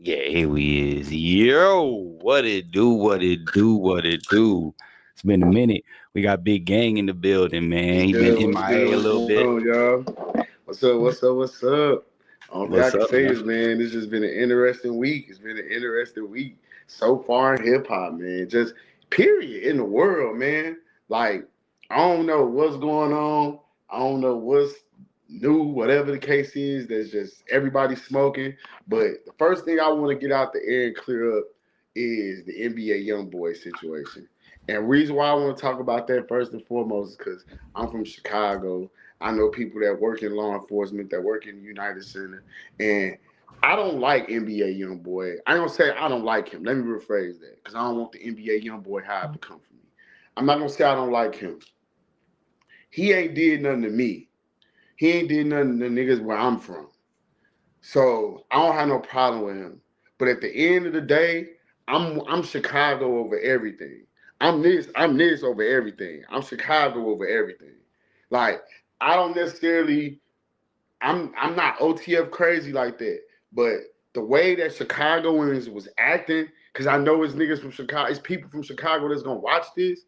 Yeah, here we is. Yo, what it do, what it do, what it do. It's been a minute. We got Big Gang in the building, man. What's He been good? What's MIA a good? little What's bit. going on, y'all? What's up? What's up? What's up? Only thing I What's can up, say man? is, man, this has been an interesting week. It's been an interesting week so far in hip hop, man. Just period in the world, man. Like I don't know what's going on. I don't know what's new. Whatever the case is, there's just everybody smoking. But the first thing I want to get out the air and clear up is the NBA YoungBoy situation. And reason why I want to talk about that first and foremost is because I'm from Chicago. I know people that work in law enforcement, that work in the United Center, and I don't like NBA YoungBoy. I don't say I don't like him. Let me rephrase that because I don't want the NBA YoungBoy hype to come from me. I'm not gonna say I don't like him. He ain't did nothing to me. He ain't did nothing to the niggas where I'm from. So I don't have no problem with him. But at the end of the day, I'm Chicago over everything. I'm this over everything. I'm Chicago over everything. Like I don't necessarily I'm not OTF crazy like that. But the way that Chicagoans was acting, because I know it's niggas from Chicago, it's people from Chicago that's gonna watch this,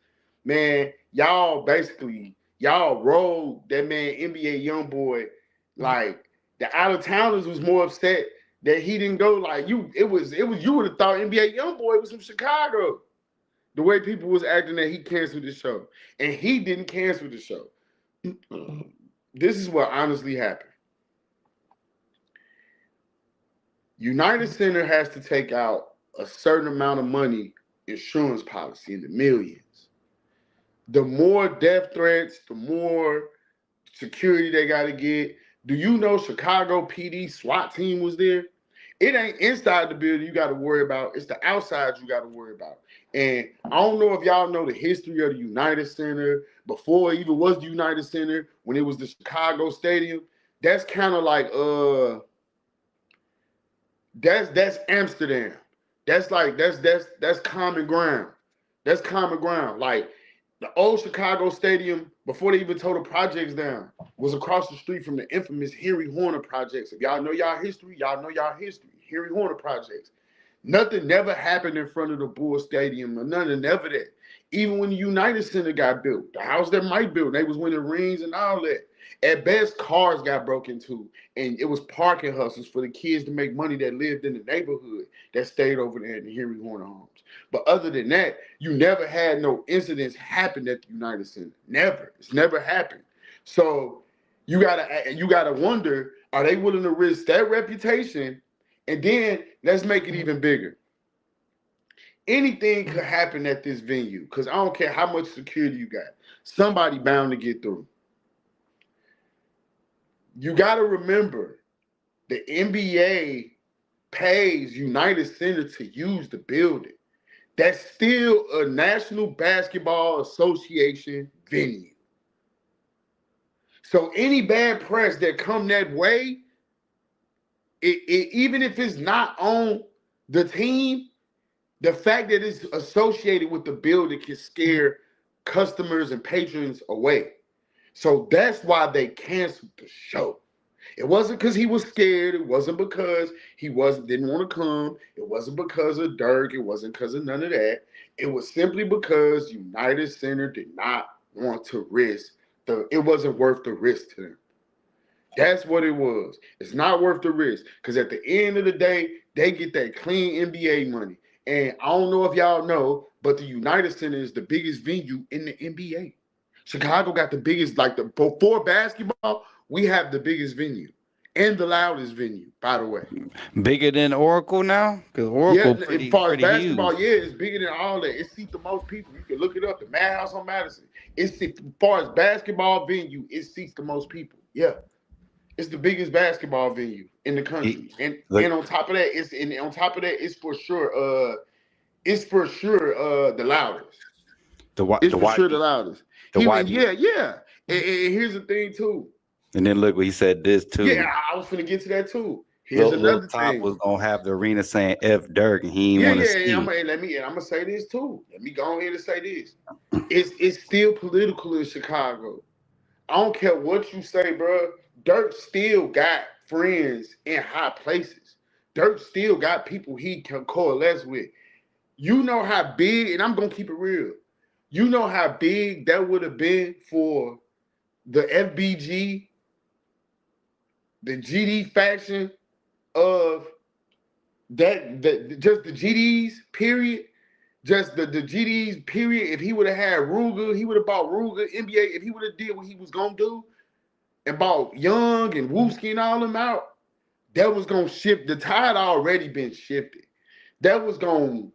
man, y'all rolled that man NBA YoungBoy like the out of towners was more upset that he didn't go like you. It was you would have thought NBA YoungBoy was from Chicago. The way people was acting that he canceled the show, and he didn't cancel the show. This is what honestly happened. United Center has to take out a certain amount of money insurance policy in the millions. The more death threats, the more security they got to get. Do you know Chicago PD SWAT team was there? It ain't inside the building you got to worry about. It's the outside you got to worry about. And I don't know if y'all know the history of the United Center before it even was the United Center when it was the Chicago Stadium. That's kind of like that's Amsterdam. That's like that's common ground. That's common ground. Like the old Chicago Stadium, before they even tore the projects down, was across the street from the infamous Henry Horner projects. If y'all know y'all history, y'all know y'all history. Henry Horner projects. Nothing never happened in front of the Bull Stadium, or nothing, never that. Even when the United Center got built, the house that Mike built, they was winning rings and all that. At best, cars got broke into, and it was parking hustles for the kids to make money that lived in the neighborhood that stayed over there in the Henry Horner homes. But other than that, you never had no incidents happen at the United Center. Never. It's never happened. So you gotta wonder, are they willing to risk that reputation? And then let's make it even bigger. Anything could happen at this venue because I don't care how much security you got. Somebody bound to get through. You got to remember the NBA pays United Center to use the building. That's still a National Basketball Association venue. So any bad press that come that way, even if it's not on the team, the fact that it's associated with the building can scare customers and patrons away. So that's why they canceled the show. It wasn't because he was scared. It wasn't because he wasn't didn't want to come. It wasn't because of Durk. It wasn't because of none of that. It was simply because United Center did not want to risk the. It wasn't worth the risk to them. That's what it was. It's not worth the risk because at the end of the day, they get that clean NBA money. And I don't know if y'all know, but the United Center is the biggest venue in the NBA. Chicago got the biggest, like the before basketball, we have the biggest venue and the loudest venue, by the way. Bigger than Oracle now? Because Yeah, Oracle as pretty far as pretty huge. basketball, yeah, it's bigger than all that. It seats the most people. You can look it up. The Madhouse on Madison. As far as basketball venue, it seats the most people. Yeah. It's the biggest basketball venue in the He, country, and look, on top of that, it's for sure. The loudest. It's the for white sure the loudest. the white Yeah, yeah. And here's the thing too. and then look what he said this Yeah, too. I was finna get to that too. Here's Little another Top thing. was gonna have the arena saying F Dirk and he ain't Yeah, wanna yeah, yeah. ski. I'm gonna say this too. Let me go ahead and say this. It's still political in Chicago. I don't care what you say, bro. Dirk still got friends in high places. Durk still got people he can coalesce with. You know how big, and I'm gonna keep it real. You know how big that would have been for the FBG, the GD faction of just the GDs, period. Just the GDs, period. If he would have had Ruger, he would have bought Ruger, NBA, if he would have did what he was gonna do and bought Young and Wooski and all them out, that was gonna shift. The tide already been shifted. That was gonna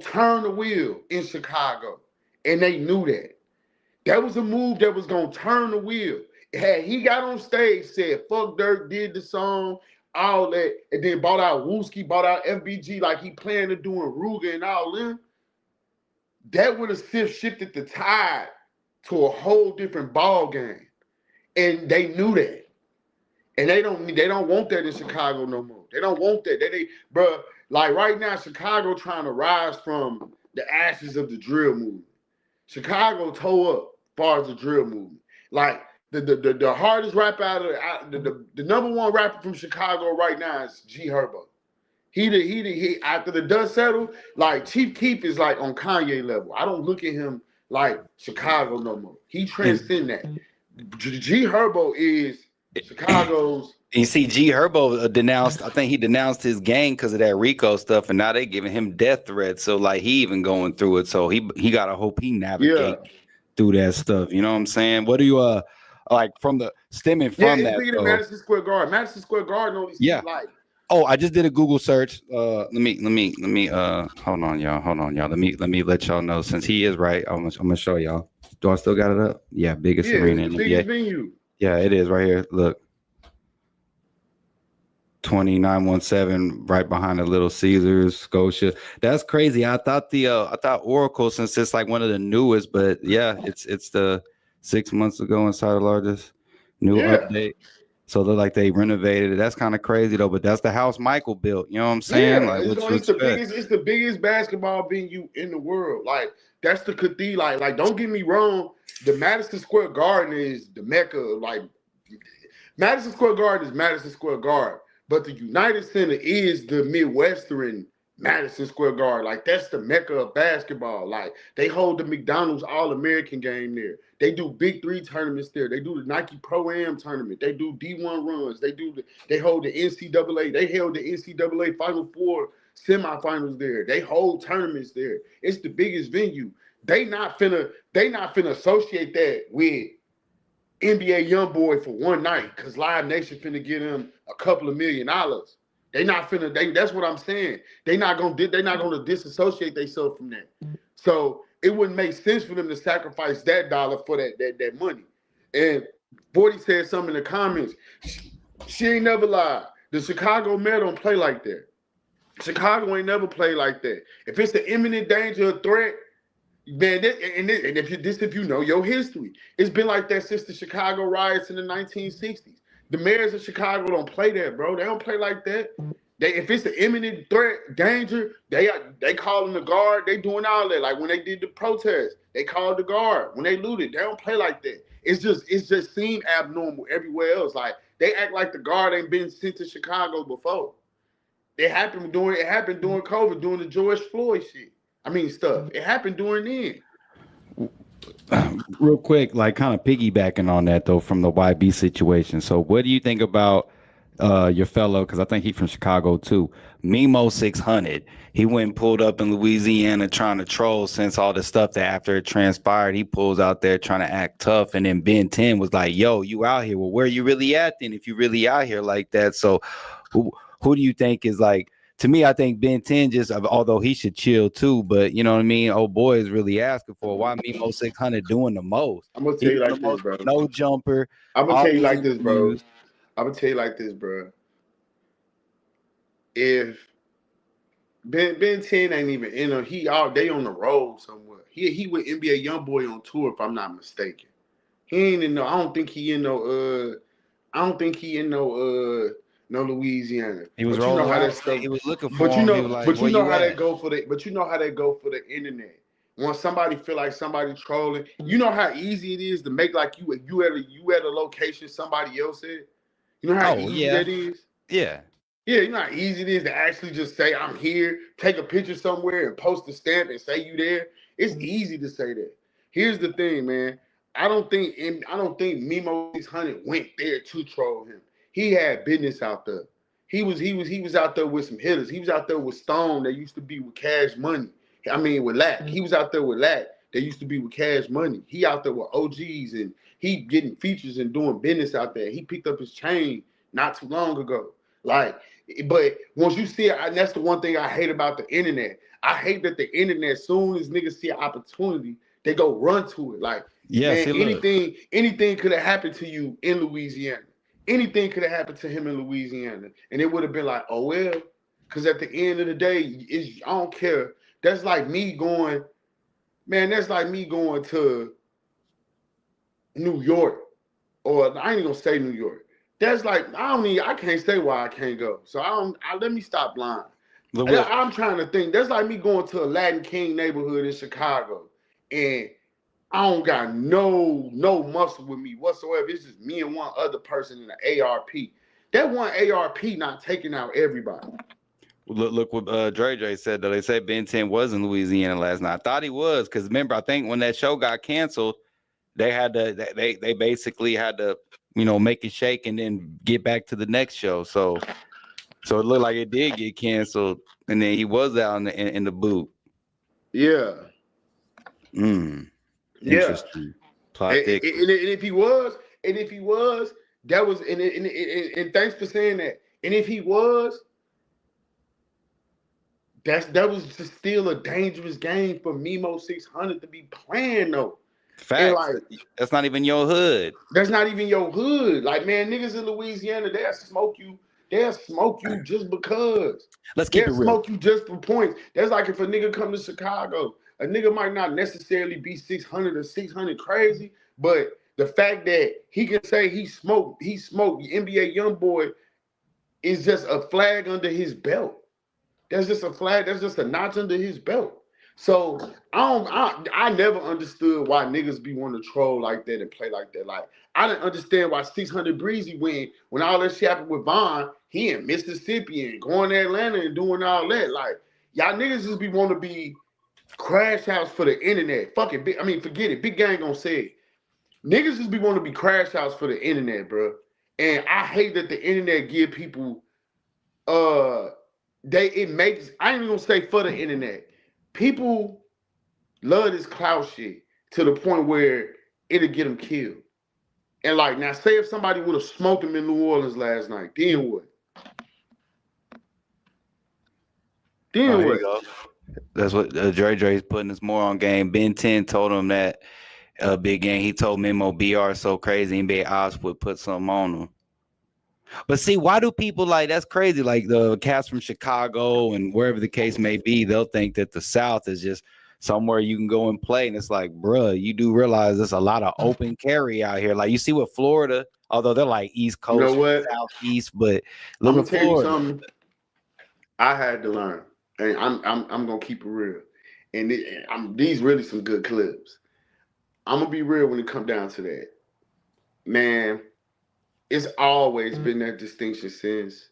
turn the wheel in Chicago. And they knew that. That was a move that was gonna turn the wheel. Had he got on stage, said fuck Durk, did the song, all that, and then bought out Wooski, bought out FBG like he planned to do in Ruger and all them, that would have shifted the tide to a whole different ball game. And they knew that. And they don't want that in Chicago no more. They don't want that. Bro, like right now, Chicago trying to rise from the ashes of the drill movement. Chicago toe up as far as the drill movement. Like the hardest rapper the number one rapper from Chicago right now is G Herbo. He after the dust settled, like Chief Keef is like on Kanye level. I don't look at him like Chicago no more. He transcend that. G Herbo is Chicago's. You see, G Herbo denounced. I think he denounced his gang because of that Rico stuff, and now they giving him death threats. So like he even going through it. So he gotta hope he navigate through that stuff. You know what I'm saying? What do you like from the stemming from that? Bigger than Madison Square Garden. Madison Square Garden only see like. Oh, I just did a Google search. Let me hold on, y'all. Let me let y'all know since he is right. I'm gonna show y'all. Do I still got it up? Yeah, biggest arena in the biggest venue. Yeah, it is right here. Look. 2917 right behind the Little Caesars, Scotia. That's crazy. I thought Oracle, since it's like one of the newest, but yeah, it's the 6 months ago inside the largest new update. So they're like they renovated it. That's kind of crazy though, but that's the house Michael built. You know what I'm saying? Yeah, it's the biggest basketball venue in the world. Like that's the cathedral. Like don't get me wrong, the Madison Square Garden is the mecca. Like Madison Square Garden is Madison Square Garden. But the United Center is the Midwestern Madison Square Garden. Like, that's the mecca of basketball. Like, they hold the McDonald's All-American game there. They do Big Three tournaments there. They do the Nike Pro-Am tournament. They do D1 runs. They hold the NCAA. They held the NCAA Final Four semifinals there. They hold tournaments there. It's the biggest venue. They not finna associate that with NBA YoungBoy for one night because Live Nation finna get him a couple of $1 million. They not finna. That's what I'm saying. They not gonna disassociate themselves from that. So it wouldn't make sense for them to sacrifice that dollar for that money. And 40 said something in the comments. She ain't never lied. The Chicago mayor don't play like that. Chicago ain't never played like that. If it's the imminent danger of threat. Man, if you know your history, it's been like that since the Chicago riots in the 1960s. The mayors of Chicago don't play that, bro. They don't play like that. If it's the imminent threat, danger, they calling the guard. They doing all that. Like when they did the protest, they called the guard. When they looted, they don't play like that. It's just seemed abnormal everywhere else. Like they act like the guard ain't been sent to Chicago before. It happened during COVID, during the George Floyd shit. Stuff. It happened during then. Real quick, like kind of piggybacking on that though, from the YB situation. So, what do you think about your fellow? Because I think he's from Chicago too. Memo 600. He went and pulled up in Louisiana trying to troll. Since all the stuff that after it transpired, he pulls out there trying to act tough. And then Ben 10 was like, "Yo, you out here? Well, where you really at then? If you really out here like that?" So, who do you think is like? To me, I think Ben 10 although he should chill too, but you know what I mean? Old boy is really asking for why Memo 600 doing the most. I'm going to tell you like this, bro. No jumper. I'm going to tell you like this, bro. I'm going to tell you like this, bro. If Ben 10 ain't even in a, they on the road somewhere. He with NBA YoungBoy on tour, if I'm not mistaken. He ain't in no, I don't think he in no Louisiana. He was rolling how that stuff. He was looking for him. But you know how they go for the internet. When somebody feel like somebody trolling, you know how easy it is to make like you at a location somebody else at. You know how easy that is. Yeah. Yeah, you know how easy it is to actually just say I'm here, take a picture somewhere, and post a stamp and say you there. It's easy to say that. Here's the thing, man. I don't think Mimo 600 went there to troll him. He had business out there. He was out there with some hitters. He was out there with Stone that used to be with Cash Money. I mean with Lack. He was out there with Lack that used to be with Cash Money. He out there with OGs and he getting features and doing business out there. He picked up his chain not too long ago. Like, but once you see it, and that's the one thing I hate about the internet. I hate that the internet, as soon as niggas see an opportunity, they go run to it. Like, Yeah, man, see, look, anything could have happened to you in Louisiana. Anything could have happened to him in Louisiana, and it would have been like, oh well. Because at the end of the day, I don't care. That's like me going, man. That's like me going to New York, or I ain't gonna say New York. That's like I can't say why I can't go. So let me stop lying. look, I'm trying to think. That's like me going to a Latin King neighborhood in Chicago, and I don't got no muscle with me whatsoever. It's just me and one other person in the ARP. That one ARP not taking out everybody. look what Dre said though. They said Ben 10 was in Louisiana last night. I thought he was because remember, I think when that show got canceled, they had to they basically had to make it shake and then get back to the next show. So it looked like it did get canceled, and then he was out in the boot. Yeah, yeah. Interesting. And, Plot thick. and if he was, that was and thanks for saying that. And if he was, that was just still a dangerous game for Mimo 600 to be playing though. And Facts. like That's not even your hood. that's not even your hood. Like, man, niggas in Louisiana, they'll smoke you. They'll smoke you just because. Let's keep They'll it real. smoke you just for points. That's like if a nigga come to Chicago, a nigga might not necessarily be 600 or 600 crazy, but the fact that he can say he smoked NBA YoungBoy is just a flag under his belt. That's just a flag. That's just a notch under his belt. So I never understood why niggas be wanting to troll like that and play like that. Like I didn't understand why 600 Breezy when all that shit happened with Vaughn, he in Mississippi and going to Atlanta and doing all that. Like y'all niggas just be want to be crash outs for the internet. Fuck it. I mean, forget it. Big Gang gonna say it. Niggas just be want to be crash outs for the internet, bro. And I hate that the internet give people it makes I ain't even gonna say for the internet. People love this clout shit to the point where it'll get them killed. And like now, say if somebody would have smoked him in New Orleans last night, then what? Oh, Then here you what? go. That's what Dre's putting us more on game. Ben 10 told him that big game. He told Memo BR so crazy NBA Ops would put something on him. But see, why do people that's crazy? Like the cats from Chicago and wherever the case may be, they'll think that the South is just somewhere you can go and play. And it's like, bruh, you do realize there's a lot of open carry out here. Like you see with Florida, although they're like East You know Coast, what? Southeast, but I'm look gonna at tell you Florida. something I had to learn, and I'm gonna keep it real. And these really some good clips. I'm gonna be real when it come down to that, man. It's always been that distinction since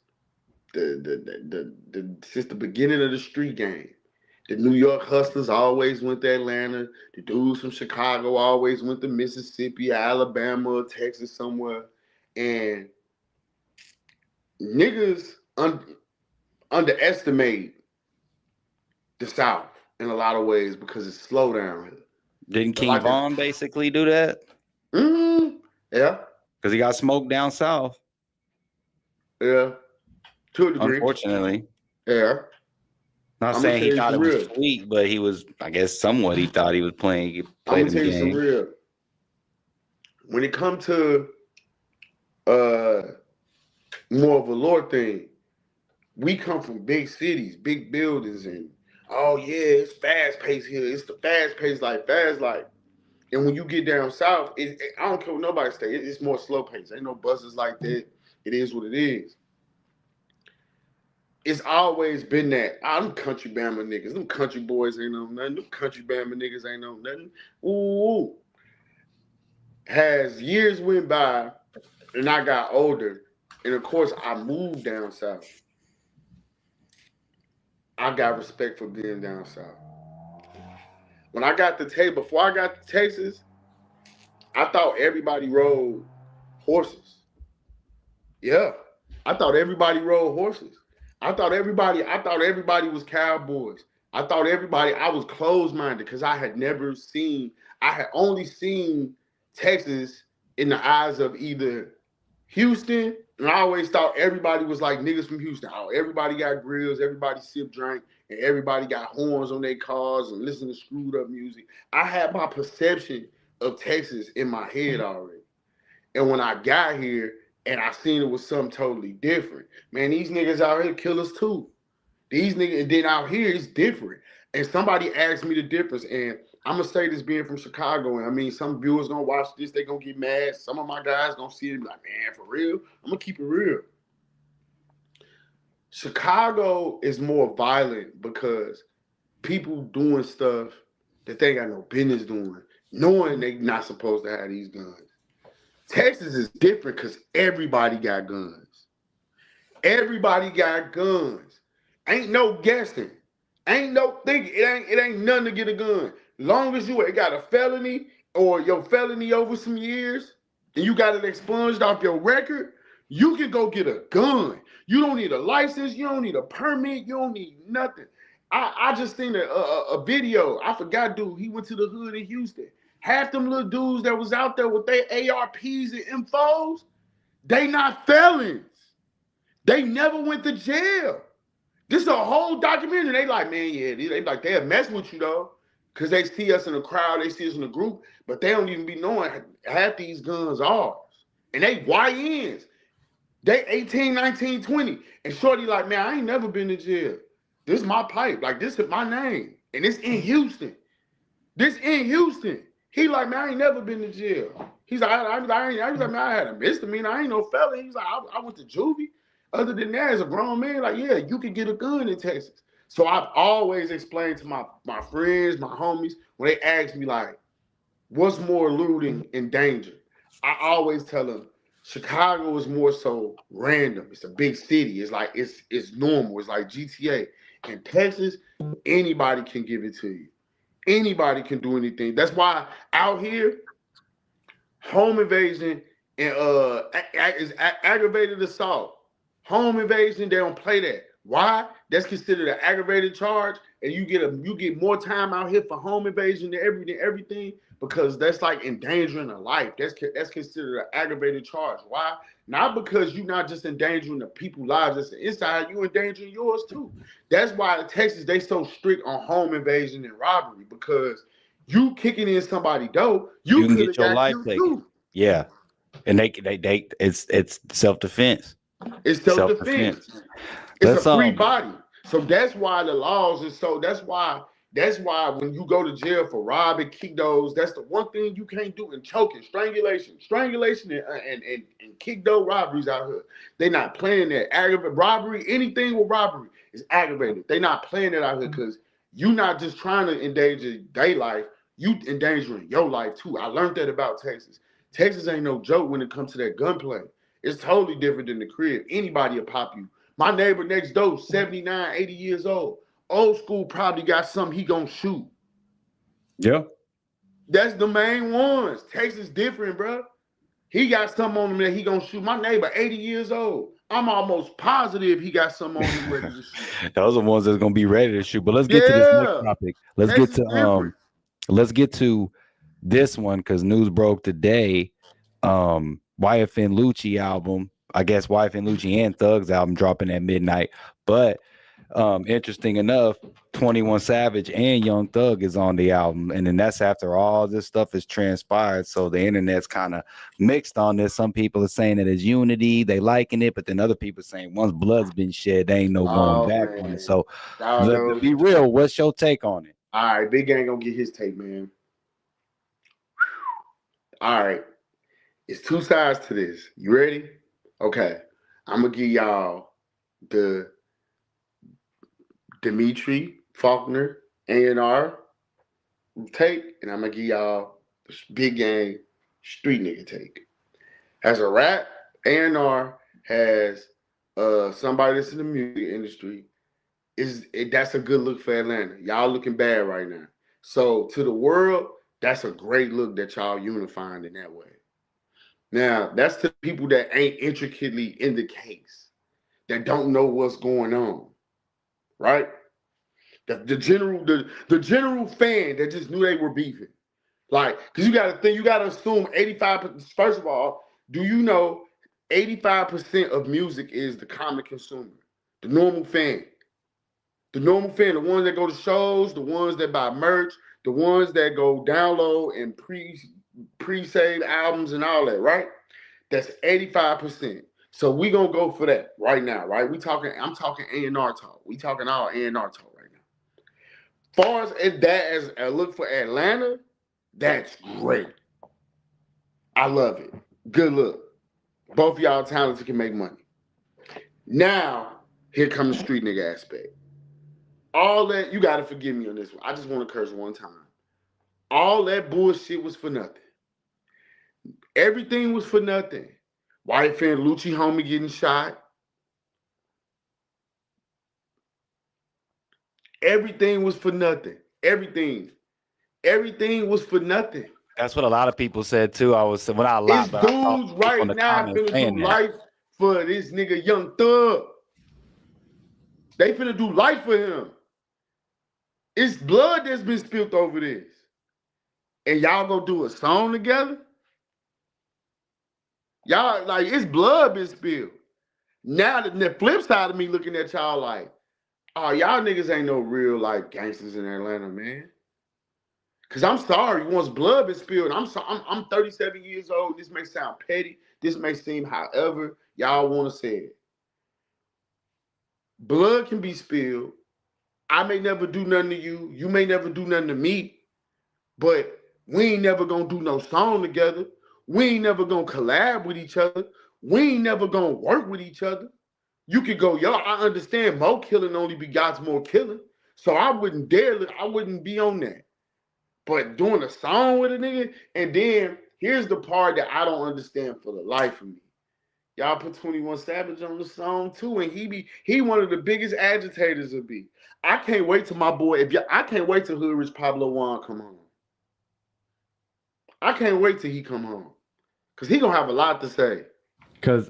since the beginning of the street game. The New York hustlers always went to Atlanta. The dudes from Chicago always went to Mississippi, Alabama, Texas, somewhere. And niggas underestimate the South in a lot of ways because it's slow down here. Didn't But King Von basically do that? Yeah. Because he got smoked down south. Yeah. To a degree. Unfortunately. Yeah. Not I'm saying he thought it was real. sweet, but he was, I guess, somewhat he thought he was playing. He I'm played gonna tell you some real. When it comes to more of a lore thing, we come from big cities, big buildings, and oh yeah, it's fast paced here. It's the fast paced like fast life. And when you get down south, I don't care what nobody say. It's more slow paced. Ain't no buses like that. It is what it is. It's always been that. Them country Bama niggas, them country boys ain't on nothing. Them country Bama niggas ain't on nothing. Ooh. As years went by and I got older, and of course I moved down south. I got respect for being down south. When I got before I got to Texas, I thought everybody rode horses. Yeah. I thought everybody rode horses. I thought everybody was cowboys. I was closed-minded because I had only seen Texas in the eyes of either Houston, and I always thought everybody was like niggas from Houston. Oh, everybody got grills, everybody sip drink, and everybody got horns on their cars and listen to screwed up music. I had my perception of Texas in my head already. And when I got here and I seen it was something totally different, man, these niggas out here kill us too. These niggas, and then out here it's different. And somebody asked me the difference, and I'm gonna say this being from Chicago, and I mean some viewers gonna watch this, they gonna get mad. Some of my guys gonna see it and be like, man, for real? I'm gonna keep it real. Chicago is more violent because people doing stuff that they ain't got no business doing, knowing they not supposed to have these guns. Texas is different because everybody got guns. Everybody got guns. Ain't no guessing. Ain't no thinking. It ain't nothing to get a gun. Long as you ain't got a felony or your felony over some years and you got it expunged off your record, you can go get a gun. You don't need a license. You don't need a permit. You don't need nothing. I just seen a video. I forgot, dude. He went to the hood in Houston. Half them little dudes that was out there with their ARPs and M4s, they not felons. They never went to jail. This is a whole documentary. They like, man, yeah, they like they'll mess with you though, because they see us in a crowd, they see us in a group, but they don't even be knowing half these guns are ours. And they YNs. They 18, 19, 20. And Shorty like, man, I ain't never been to jail. This is my pipe. Like, this is my name. And it's in Houston. This in Houston. He like, man, I ain't never been to jail. He's like, I was like, man, I had a misdemeanor. I ain't no felon. He's like, I went to juvie. Other than that, as a grown man, like, yeah, you can get a gun in Texas. So I've always explained to my friends, my homies, when they ask me, like, what's more looting and danger? I always tell them, Chicago is more so random. It's a big city. It's like, it's normal. It's like GTA. In Texas, anybody can give it to you. Anybody can do anything. That's why out here, home invasion and is aggravated assault. Home invasion, they don't play that. Why? That's considered an aggravated charge, and you get more time out here for home invasion than everything, because that's like endangering a life. That's considered an aggravated charge. Why? Not because you're not just endangering the people's lives that's inside, you endangering yours too. That's why in Texas they so strict on home invasion and robbery, because you kicking in somebody's door, you can could get have your got life killed taken. too. Yeah. And they it's self-defense. It's self-defense. It's a free body. So that's why the laws is so. That's why when you go to jail for robbing, kick those. That's the one thing you can't do. And choking, strangulation, and kick those robberies out here. They not playing that. Aggravated robbery, anything with robbery is aggravated. They not playing it out here because you not just trying to endanger their life. You endangering your life too. I learned that about Texas. Texas ain't no joke when it comes to that gunplay. It's totally different than the crib. Anybody will pop you. My neighbor next door, 79, 80 years old. Old school probably got something he gonna shoot. Yeah. That's the main ones. Texas different, bro. He got something on him that he gonna shoot. My neighbor, 80 years old. I'm almost positive he got something on him ready to shoot. Those are the ones that's gonna be ready to shoot. But let's get to this next topic. Let's Texas get to this one, because news broke today. YFN Lucci album, I guess YFN Lucci and Thug's album dropping at midnight. But interesting enough, 21 Savage and Young Thug is on the album, and then that's after all this stuff has transpired. So the internet's kind of mixed on this. Some people are saying that it's unity, they liking it, but then other people saying once blood's been shed, there ain't no going back on it. So to be real, what's your take on it? All right, Big Gang gonna get his take, man. All right, it's two sides to this. You ready? Okay, I'm gonna give y'all the Dimitri Faulkner A&R take, and I'm gonna give y'all the Big Gang street nigga take. As a rap, A&R has somebody that's in the music industry that's a good look for Atlanta. Y'all looking bad right now. So to the world, that's a great look that y'all unifying in that way. Now, that's to people that ain't intricately in the case, that don't know what's going on, right? The general fan that just knew they were beefing. Like, because you got to think, you got to assume 85%. First of all, do you know 85% of music is the common consumer, the normal fan? The normal fan, the ones that go to shows, the ones that buy merch, the ones that go download and pre-save albums and all that, right? That's 85%. So we gonna go for that right now, right? I'm talking A&R talk. We talking all A&R talk right now. Far as that as a look for Atlanta, that's great. I love it. Good look. Both of y'all talented can make money. Now, here comes the street nigga aspect. All that, you gotta forgive me on this one. I just want to curse one time. All that bullshit was for nothing. Everything was for nothing. YFN Lucci homie getting shot. Everything was for nothing. Everything was for nothing. That's what a lot of people said too. When I It's lied, but I saw dudes people in right the now comments finna saying do that. life for this nigga Young Thug. They finna do life for him. It's blood that's been spilled over this. And y'all gonna do a song together? Y'all, like, it's blood been spilled. Now, the flip side of me looking at y'all like, oh, y'all niggas ain't no real, like, gangsters in Atlanta, man. Because I'm sorry, once blood been spilled, I'm 37 years old. This may sound petty. This may seem however y'all want to say it. Blood can be spilled. I may never do nothing to you. You may never do nothing to me. But we ain't never gonna do no song together. We ain't never gonna collab with each other. We ain't never gonna work with each other. You could go, yo, I understand more killing only begots more killing. So I wouldn't be on that. But doing a song with a nigga, and then here's the part that I don't understand for the life of me. Y'all put 21 Savage on the song too, and he one of the biggest agitators of be. I can't wait till my boy, I can't wait till Hood Rich Pablo Juan come home. I can't wait till he come home. Cause he gonna have a lot to say. Because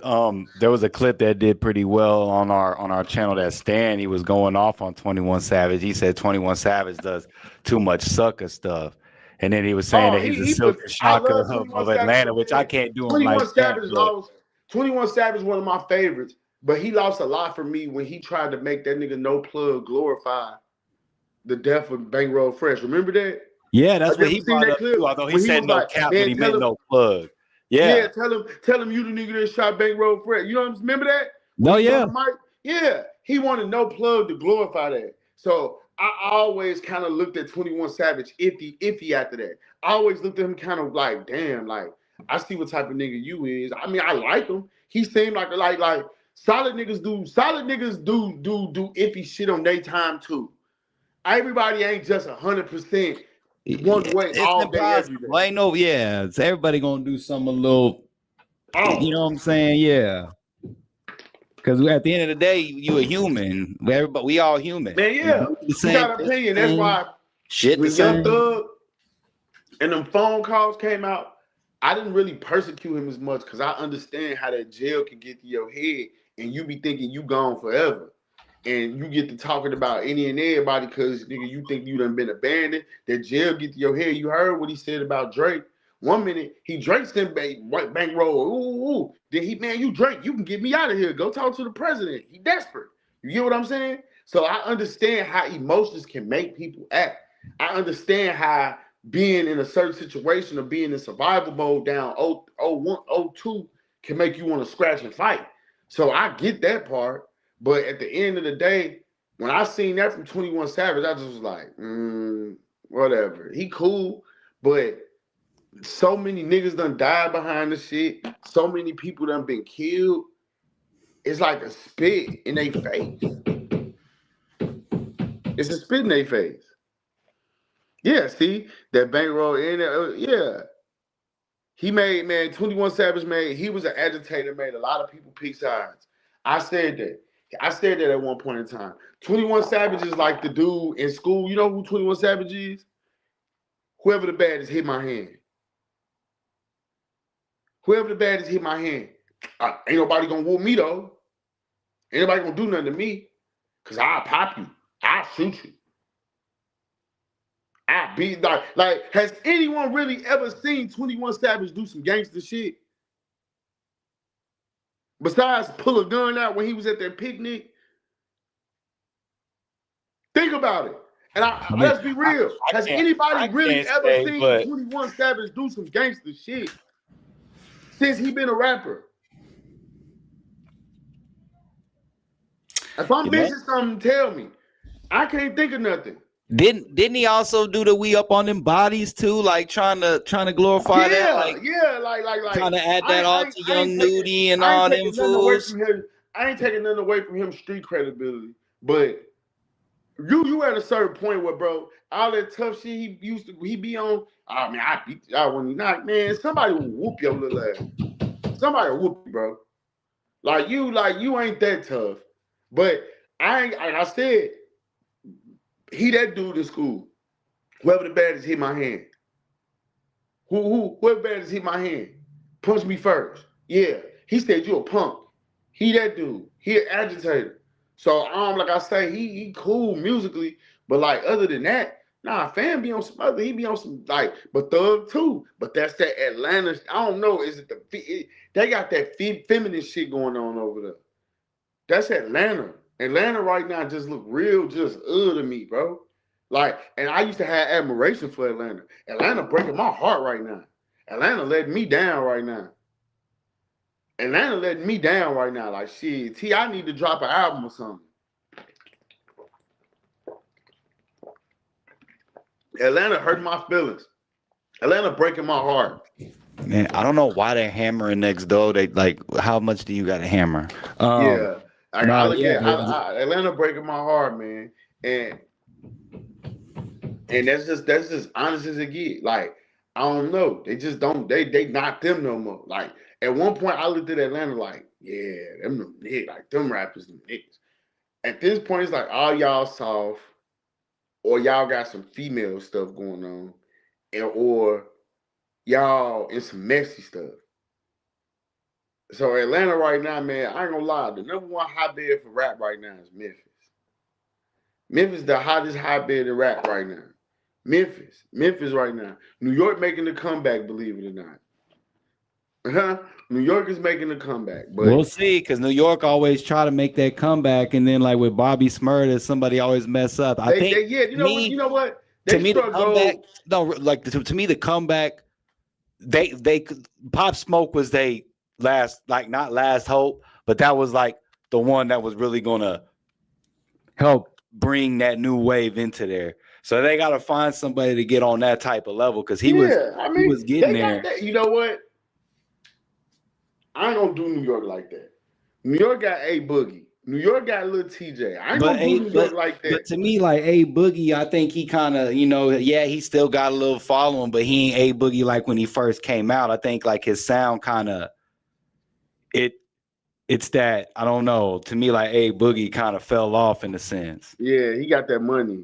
there was a clip that did pretty well on our channel that Stan, he was going off on 21 Savage. He said 21 Savage does too much sucker stuff. And then he was saying that he's a silk I shocker love 21 of Savage. Atlanta, which I can't do him 21 like that. Savage But lost. 21 Savage, one of my favorites, but he lost a lot for me when he tried to make that nigga No Plug glorify the death of Bankroll Fresh. Remember that? yeah, that's Have you what he ever seen brought that up clip? too. Although he When he said was no like, cap, but man, he tell meant him, no plug. yeah, Yeah. tell him you the nigga that shot Bankroll Fresh. You know what I'm remember that? No, When he was yeah. on the mic? Yeah, he wanted No Plug to glorify that. So I always kind of looked at 21 Savage iffy after that. I always looked at him kind of like, damn, like I see what type of nigga you is. I mean, I like him. He seemed like solid niggas do iffy shit on their time too. Everybody ain't just 100% one way It's all day, every impossible. day. Ain't no, yeah. It's everybody gonna do something a little, Oh. you know what I'm saying? Yeah. Because at the end of the day, you a human. We all human. Man, yeah, The you same got an opinion. That's thing, why shit the when Young same. Thug and them phone calls came out, I didn't really persecute him as much because I understand how that jail can get to your head and you be thinking you gone forever. And you get to talking about any and everybody because nigga, you think you done been abandoned. That jail get to your head. You heard what he said about Drake. One minute he Drake sent bankroll. Ooh. Then man, you Drake, you can get me out of here. Go talk to the president. He desperate. You get what I'm saying? So I understand how emotions can make people act. I understand how being in a certain situation or being in survival mode down 01, 02 can make you want to scratch and fight. So I get that part. But at the end of the day, when I seen that from 21 Savage, I just was like, whatever. He cool, but so many niggas done died behind the shit. So many people done been killed. It's like a spit in their face. It's a spit in their face. Yeah, see? That bankroll in there, yeah. He made, man, 21 Savage he was an agitator, made a lot of people pick sides. I said that. I said that at one point in time. 21 Savage is like the dude in school. You know who 21 Savage is? Whoever the baddest hit my hand. Whoever the baddest hit my hand. Ain't nobody gonna whoop me though. Ain't nobody gonna do nothing to me. Cause I'll pop you. I'll shoot you. I be like, has anyone really ever seen 21 Savage do some gangster shit? Besides pull a gun out when he was at that picnic? Think about it. And let's be real. Has anybody really ever seen 21 Savage do some gangster shit since he been a rapper? If I'm missing something, tell me. I can't think of nothing. Didn't he also do the we up on them bodies too? Like trying to glorify that? Like trying to add that all to Young Nudie and all them fools. I ain't taking nothing away from him street credibility, but you at a certain point where, bro, all that tough shit he be on. I mean, I beat y'all when you knock, man. Somebody will whoop your little ass. Somebody will whoop you, bro. Like you ain't that tough. But like I said, he that dude in school. Whoever the baddest hit my hand. Whoever baddest hit my hand. Punch me first. Yeah. He said you a punk. He that dude. He an agitator. So like I say, he cool musically, but like other than that, nah, Fam be on some other. He be on some like, but Thug too. But that's that Atlanta. I don't know. Is it they got that feminine shit going on over there? That's Atlanta. Atlanta right now just look real, just to me, bro. Like, and I used to have admiration for Atlanta. Atlanta breaking my heart right now. Atlanta letting me down right now. Atlanta letting me down right now. Like, shit, I need to drop an album or something. Atlanta hurt my feelings. Atlanta breaking my heart. Man, I don't know why they're hammering next door. They like, how much do you got to hammer? Atlanta breaking my heart, man, and that's just honest as it get. Like, I don't know, they just don't they not them no more. Like at one point, I looked at Atlanta like, yeah, them niggas, like them rappers, them niggas. At this point, it's like all y'all soft, or y'all got some female stuff going on, or y'all in some messy stuff. So Atlanta right now, man, I ain't gonna lie. The number one hotbed for rap right now is Memphis. Memphis the hottest hotbed in rap right now. Memphis right now. New York making the comeback, believe it or not. New York is making a comeback. But we'll see, because New York always try to make that comeback, and then like with Bobby Smurda, somebody always mess up. You know what? To me, the comeback. No, like to me, the comeback. They Pop Smoke was they last, like not last hope, but that was like the one that was really gonna help bring that new wave into there. So they got to find somebody to get on that type of level, because he was getting there. You know what? I ain't gonna do New York like that. New York got A Boogie. New York got Lil TJ. I ain't gonna do New York like that. But to me, like A Boogie, I think he kind of, he still got a little following, but he ain't A Boogie like when he first came out. I think like his sound kind of it's that, I don't know. To me, like A Boogie kind of fell off in a sense. Yeah, he got that money.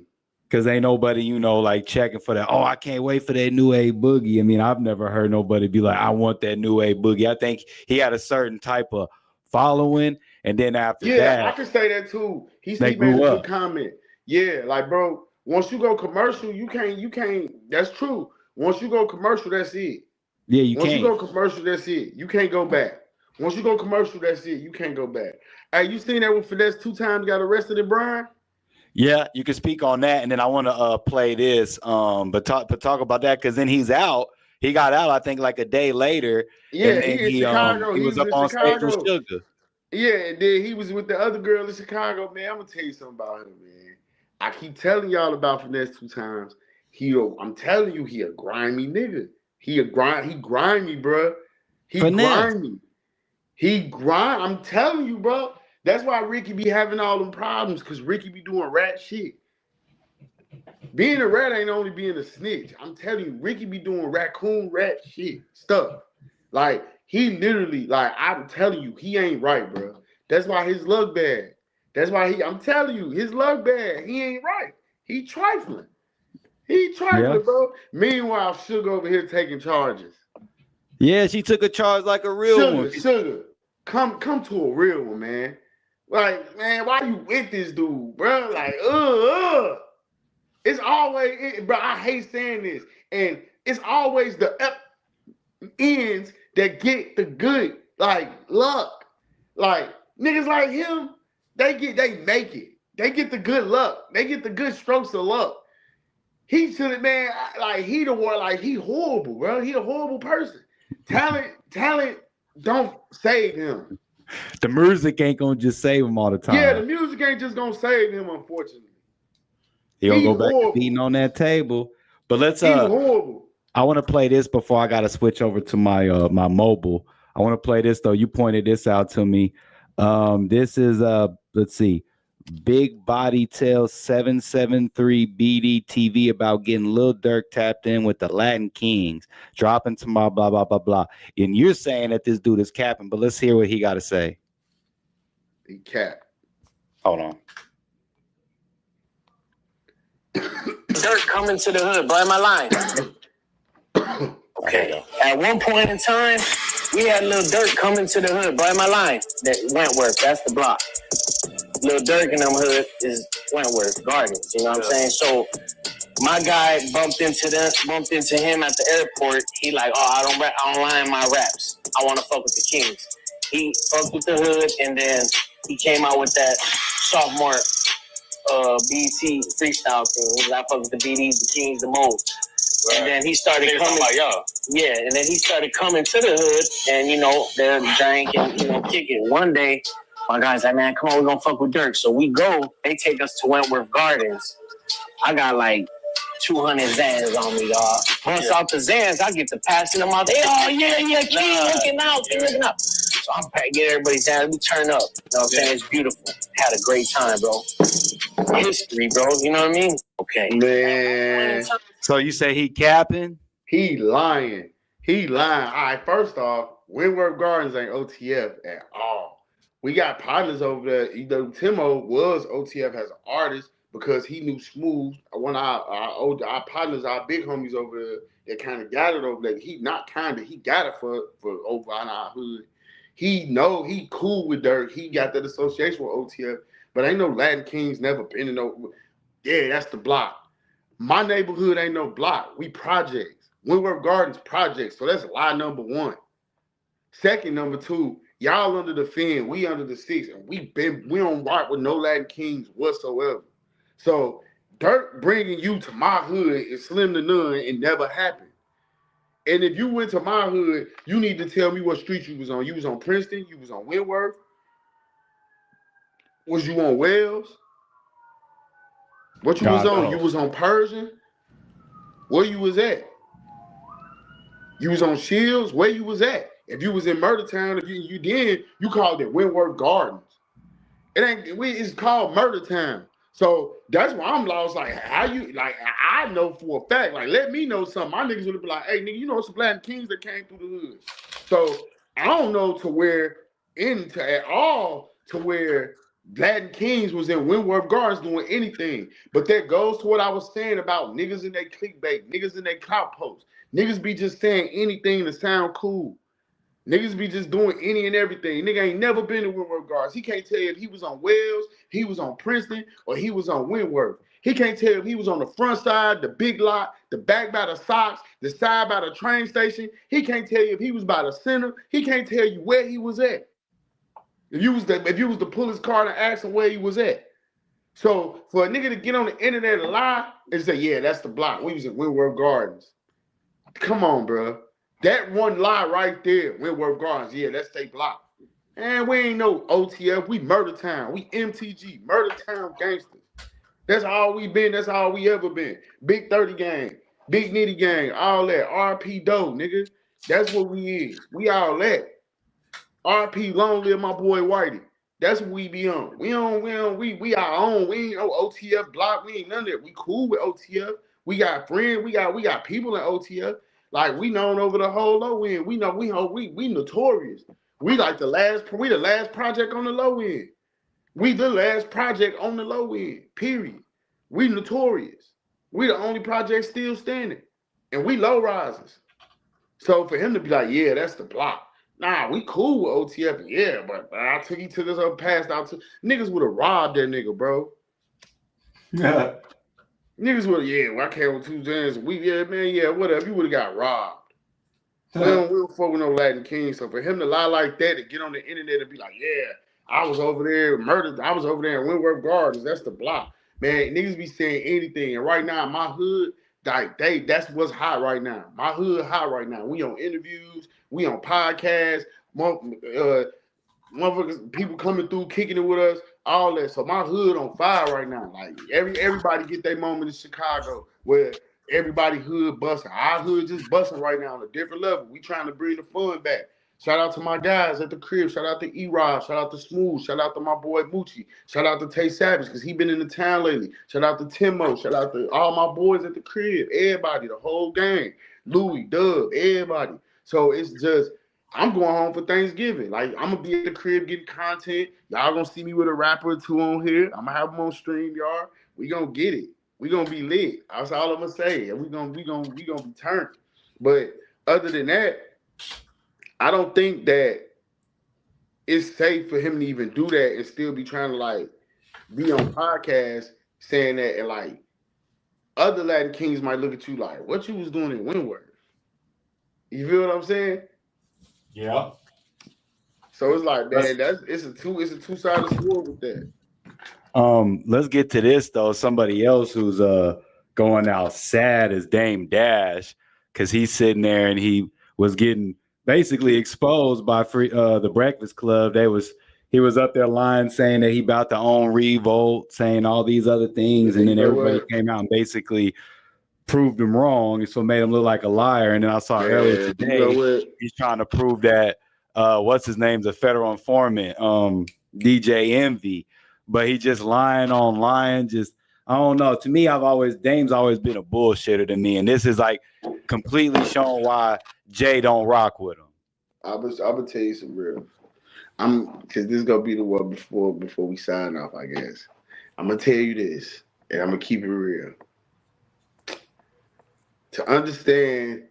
Because ain't nobody, like checking for that. Oh, I can't wait for that new A Boogie. I mean, I've never heard nobody be like, I want that new A Boogie. I think he had a certain type of following. And then after that. Yeah, I can say that too. He made a good comment. Yeah, like, bro, once you go commercial, you can't. That's true. Once you go commercial, that's it. Yeah, you can't. Once you go commercial, that's it. You can't go back. Once you go commercial, that's it. You can't go back. Hey, you seen that when Finesse 2 times got arrested in Brian? Yeah, you can speak on that, and then I want to play this. But talk about that, because then he's out. He got out, I think, like a day later. Yeah, and then he was up on stage with Sugar. Yeah, and then he was with the other girl in Chicago. Man, I'm gonna tell you something about him, man. I keep telling y'all about Finesse 2 times. I'm telling you, he a grimy nigga. He grimy, bro. He grimy. I'm telling you, bro. That's why Ricky be having all them problems, because Ricky be doing rat shit. Being a rat ain't only being a snitch. I'm telling you, Ricky be doing raccoon rat shit stuff. Like, he literally, like, I'm telling you, he ain't right, bro. That's why his luck bad. That's why I'm telling you, his luck bad. He ain't right. He trifling. He Yeah. trifling, bro. Meanwhile, Sugar over here taking charges. Yeah, she took a charge like a real one. Sugar, come to a real one, man. Like, man, why you with this dude, bro? Like, It's always, bro. I hate saying this, and it's always the ends that get the good, like luck. Like niggas like him, they make it. They get the good luck. They get the good strokes of luck. He should have, man. Like he the one. Like he horrible, bro. He a horrible person. Talent don't save him. The music ain't gonna just save him all the time. Yeah, the music ain't just gonna save him, unfortunately. He gonna go back to beating on that table. But let's He's horrible. I want to play this before I gotta switch over to my my mobile. I want to play this though. You pointed this out to me. This is let's see. Big Body Tell 773 BDTV about getting Lil Durk tapped in with the Latin Kings, dropping to my blah blah blah blah. And you're saying that this dude is capping, but let's hear what he got to say. He capped. Hold on. Durk coming to the hood, boy, my line. Okay. At one point in time, we had Lil Durk coming to the hood, boy, my line. That Wentworth, that's the block. Lil Durk in them hood is Wentworth Gardens. You know what I'm saying? So my guy bumped into him at the airport. He like, I don't line my raps. I want to fuck with the Kings. He fucked with the hood, and then he came out with that sophomore BT freestyle thing. He's like, I fuck with the BDs, the Kings, the most. Right. And then he started coming. Yeah, and then he started coming to the hood, and they're drank and kick it. One day, my guy's like, man, come on, we're gonna fuck with Durk. So we go. They take us to Wentworth Gardens. I got like 200 Zans on me, dog. Once out the Zans, I get to passing them out. They, King looking out, King looking out. So I'm get everybody's Zans. We turn up. You know what I'm saying? It's beautiful. Had a great time, bro. History, bro. You know what I mean? Okay. Man. So you say he capping? He lying. All right, first off, Wentworth Gardens ain't OTF at all. We got partners over there. Timo was OTF as an artist because he knew Smooth. One of our partners, our big homies over there, that kind of got it over there. He got it for over on our hood. He cool with Durk. He got that association with OTF, but ain't no Latin Kings never been in no. Yeah, that's the block. My neighborhood ain't no block. We projects. Wentworth Gardens projects. So that's lie number one. Second, number two, y'all under the fin, we under the six, and we don't rock with no Latin Kings whatsoever. So Durk bringing you to my hood is slim to none and never happened. And if you went to my hood, you need to tell me what street you was on. You was on Princeton. You was on Wentworth. Was you on Wells? What you was on? You was on Persian? Where you was at? You was on Shields? Where you was at? If you was in Murder Town, you called it Wentworth Gardens. It's called Murder Town. So that's why I'm lost. Like, how you, like, I know for a fact, like, let me know something. My niggas would be like, hey, nigga, you know some Latin Kings that came through the hood. So I don't know at all to where Latin Kings was in Wentworth Gardens doing anything. But that goes to what I was saying about niggas in their clickbait, niggas in their clout posts. Niggas be just saying anything to sound cool. Niggas be just doing any and everything. Nigga ain't never been to Wentworth Gardens. He can't tell you if he was on Wells, he was on Princeton, or he was on Wentworth. He can't tell if he was on the front side, the big lot, the back by the Sox, the side by the train station. He can't tell you if he was by the center. He can't tell you where he was at. If you was to pull his card and ask him where he was at. So for a nigga to get on the internet and lie and say, yeah, that's the block. We was at Wentworth Gardens. Come on, bro. That one lie right there, Wentworth Gardens, yeah, that's they block. And we ain't no OTF, we Murder Town, we MTG, Murder Town gangsters. That's all we been, that's all we ever been. Big 30 gang, Big Nitty gang, all that, RP Doe, nigga. That's what we is. We all that. RP long live my boy Whitey. That's what we be on. We our own. We ain't no OTF block. We ain't none of that. We cool with OTF. We got friends. We got people in OTF. Like we known over the whole low end. We know we notorious. We the last project on the low end. We the last project on the low end, period. We notorious. We the only project still standing. And we low risers. So for him to be like, yeah, that's the block. Nah, we cool with OTF. Yeah, but I took you to this up passed out to niggas would have robbed that nigga, bro. Yeah. Niggas would have, yeah, well, I came with 2 Jams. Yeah, whatever. You would have got robbed. We don't fuck with no Latin King. So for him to lie like that, to get on the internet and be like, yeah, I was over there murdered. I was over there in Wentworth Gardens. That's the block. Man, niggas be saying anything. And right now, my hood, that's what's hot right now. My hood hot right now. We on interviews. We on podcasts. Motherfuckers, people coming through, kicking it with us, all that. So my hood on fire right now. Like everybody get their moment in Chicago where everybody hood busting. Our hood just busting right now on a different level. We trying to bring the fun back. Shout out to my guys at the crib. Shout out to E-Rod. Shout out to Smooth. Shout out to my boy Lucci. Shout out to Tay Savage because he been in the town lately. Shout out to Timo. Shout out to all my boys at the crib. Everybody, the whole gang. Louis, Dub, everybody. So it's just I'm going home for Thanksgiving. Like I'm gonna be at the crib getting content. Y'all gonna see me with a rapper or 2 on here. I'm gonna have them on StreamYard. We gonna get it. We gonna be lit. That's all I'm gonna say. And we gonna be turned. But other than that, I don't think that it's safe for him to even do that and still be trying to like be on podcasts saying that, and like other Latin Kings might look at you like, what you was doing in Wentworth? You feel what I'm saying? Yeah. So it's like, man, it's a two-sided sword with that. Let's get to this though. Somebody else who's going out sad is Dame Dash, because he's sitting there and he was getting basically exposed by the Breakfast Club. He was up there lying, saying that he about to own Revolt, saying all these other things, and then everybody came out and basically proved him wrong, and so made him look like a liar. And then I saw earlier today he's trying to prove that what's his name's a federal informant, DJ Envy, but he just lying on lying. Just I don't know. To me, Dame's always been a bullshitter to me, and this is like completely showing why Jay don't rock with him. I'm gonna tell you some real. Because this is gonna be the one before we sign off, I guess. I'm gonna tell you this, and I'm gonna keep it real. To understand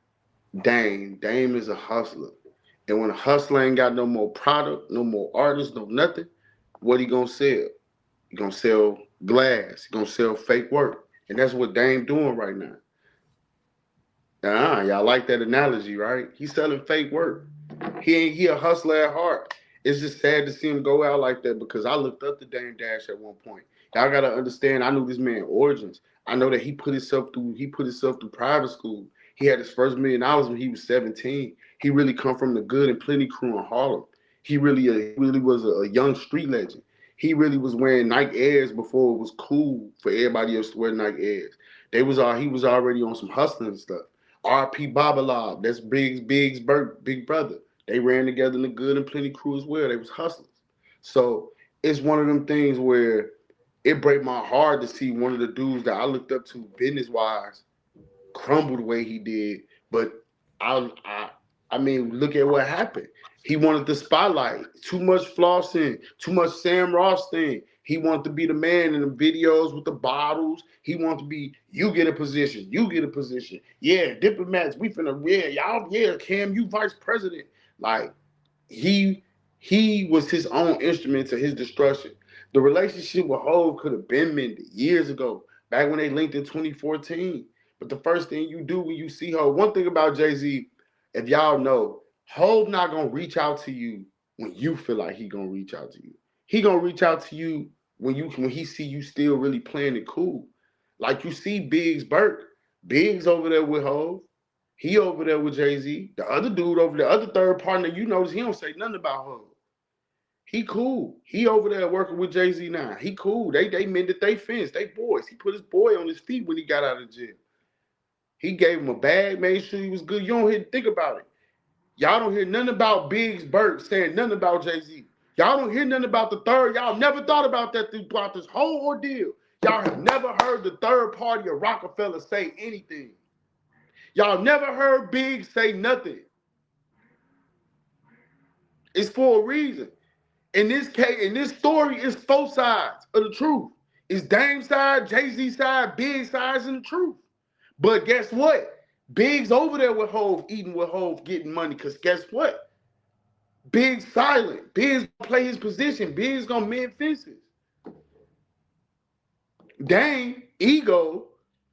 Dame is a hustler. And when a hustler ain't got no more product, no more artists, no nothing, what he gonna sell? He gonna sell glass. He gonna sell fake work. And that's what Dame doing right now. Y'all like that analogy, right? He's selling fake work. He a hustler at heart. It's just sad to see him go out like that because I looked up to Dame Dash at one point. Y'all gotta understand, I knew this man's origins. I know that he put himself through private school. He had his first $1 million when he was 17. He really come from the Good and Plenty crew in Harlem. He really was a young street legend. He really was wearing Nike Airs before it was cool for everybody else to wear Nike Airs. He was already on some hustling and stuff. R.P. Babalab, that's Big brother. They ran together in the Good and Plenty crew as well. They was hustlers. So it's one of them things where it break my heart to see one of the dudes that I looked up to business-wise crumble the way he did. But I mean, look at what happened. He wanted the spotlight. Too much flossing. Too much Sam Ross thing. He wanted to be the man in the videos with the bottles. He wanted to be, you get a position. You get a position. Yeah, diplomats, we finna, Cam, you vice president. Like, he was his own instrument to his destruction. The relationship with Hov could have been mended years ago, back when they linked in 2014. But the first thing you do when you see Hov, one thing about Jay-Z, if y'all know, Hov not gonna reach out to you when you feel like he gonna reach out to you. He gonna reach out to you when he see you still really playing it cool. Like you see Biggs Burke. Biggs over there with Hov. He over there with Jay-Z. The other dude over there, other third partner, you notice he don't say nothing about Hov. He cool. He over there working with Jay-Z now. He cool. They mended they fence. They boys. He put his boy on his feet when he got out of jail. He gave him a bag, made sure he was good. You don't hear think about it. Y'all don't hear nothing about Biggs Burke saying nothing about Jay-Z. Y'all don't hear nothing about the third. Y'all never thought about that throughout this whole ordeal. Y'all have never heard the third party of Rockefeller say anything. Y'all never heard Biggs say nothing. It's for a reason. In this case, in this story, it's both sides of the truth. It's Dame's side, Jay-Z side, Big sides, and the truth. But guess what? Big's over there with Hove, eating with Hove, getting money. Because guess what? Big's silent. Big's gonna play his position. Big's gonna mend fences. Dame, ego,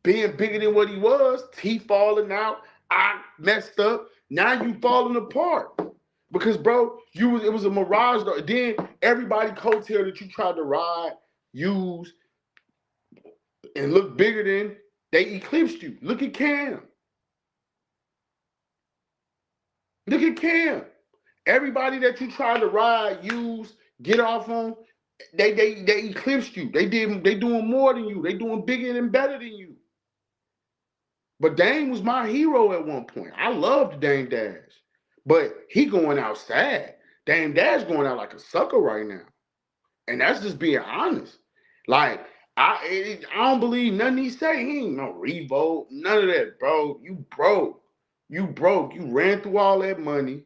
being bigger than what he was, teeth falling out, I messed up. Now you falling apart. Because, bro, it was a mirage. Though. Then everybody coattail that you tried to ride, use, and look bigger than, they eclipsed you. Look at Cam. Look at Cam. Everybody that you tried to ride, use, get off on, they eclipsed you. They doing more than you. They doing bigger and better than you. But Dame was my hero at one point. I loved Dame Dash. But he going out sad. Dame Dash going out like a sucker right now. And that's just being honest. Like, I don't believe nothing he say. He ain't no revolt, none of that, bro. You broke. You broke. You ran through all that money.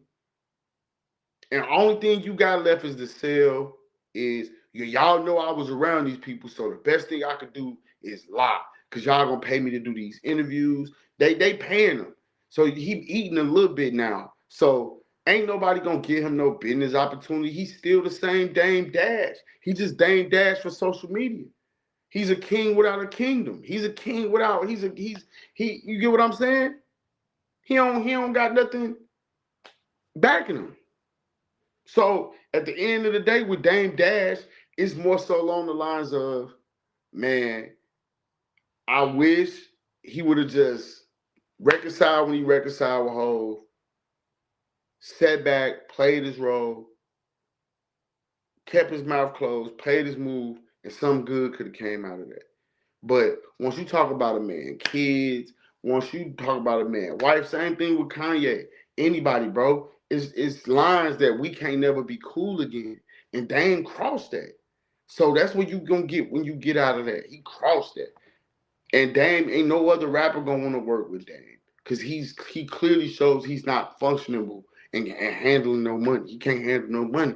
And the only thing you got left is to sell is, y'all know I was around these people, so the best thing I could do is lie. Because y'all going to pay me to do these interviews. They paying him. So he eating a little bit now. So ain't nobody going to give him no business opportunity. He's still the same Dame Dash. He just Dame Dash for social media. He's a king without a kingdom. He's a king without, you get what I'm saying? He don't got nothing backing him. So at the end of the day with Dame Dash, it's more so along the lines of, man, I wish he would have just reconciled when he reconciled with Hove, sat back, played his role, kept his mouth closed, played his move, and something good could have came out of that. But once you talk about a man, kids, once you talk about a man, wife, same thing with Kanye, anybody, bro. It's lines that we can't never be cool again. And Dame crossed that. So that's what you gonna get when you get out of that. He crossed that. And Dame, ain't no other rapper gonna want to work with Dame. Because he clearly shows he's not functionable and handling no money. He can't handle no money.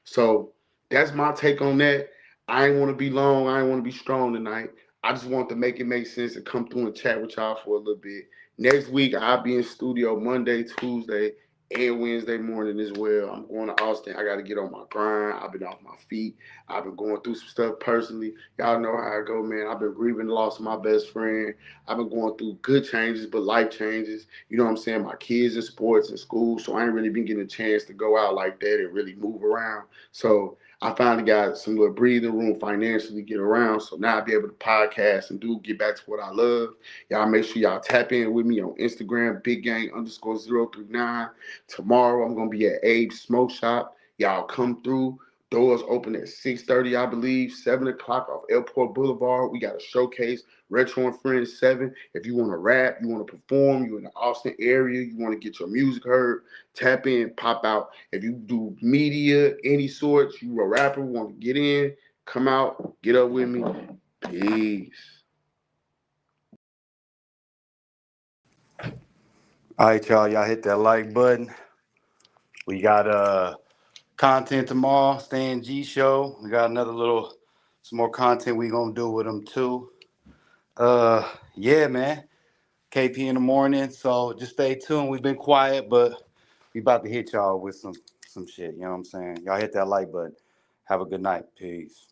So that's my take on that. I ain't want to be long. I ain't want to be strong tonight. I just want to make it make sense and come through and chat with y'all for a little bit. Next week, I'll be in studio Monday, Tuesday, and Wednesday morning as well. I'm going to Austin. I got to get on my grind. I've been off my feet. I've been going through some stuff personally. Y'all know how I go, man. I've been grieving the loss of my best friend. I've been going through good changes, but life changes. You know what I'm saying? My kids in sports and school, so I ain't really been getting a chance to go out like that and really move around. So I finally got some little breathing room financially to get around. So now I'll be able to podcast and get back to what I love. Y'all make sure y'all tap in with me on Instagram, BigGang_039. Tomorrow I'm going to be at Abe's Smoke Shop. Y'all come through. Doors open at 6:30, I believe, 7 o'clock off Airport Boulevard. We got a showcase, Retro and Friends 7. If you want to rap, you want to perform, you're in the Austin area, you want to get your music heard, tap in, pop out. If you do media, any sorts, you a rapper, want to get in, come out, get up with me. Peace. All right, y'all hit that like button. We got content tomorrow, Stan G show. We got some more content we gonna do with them too. Yeah, man. KP in the morning. So just stay tuned. We've been quiet, but we about to hit y'all with some shit. You know what I'm saying? Y'all hit that like button. Have a good night. Peace.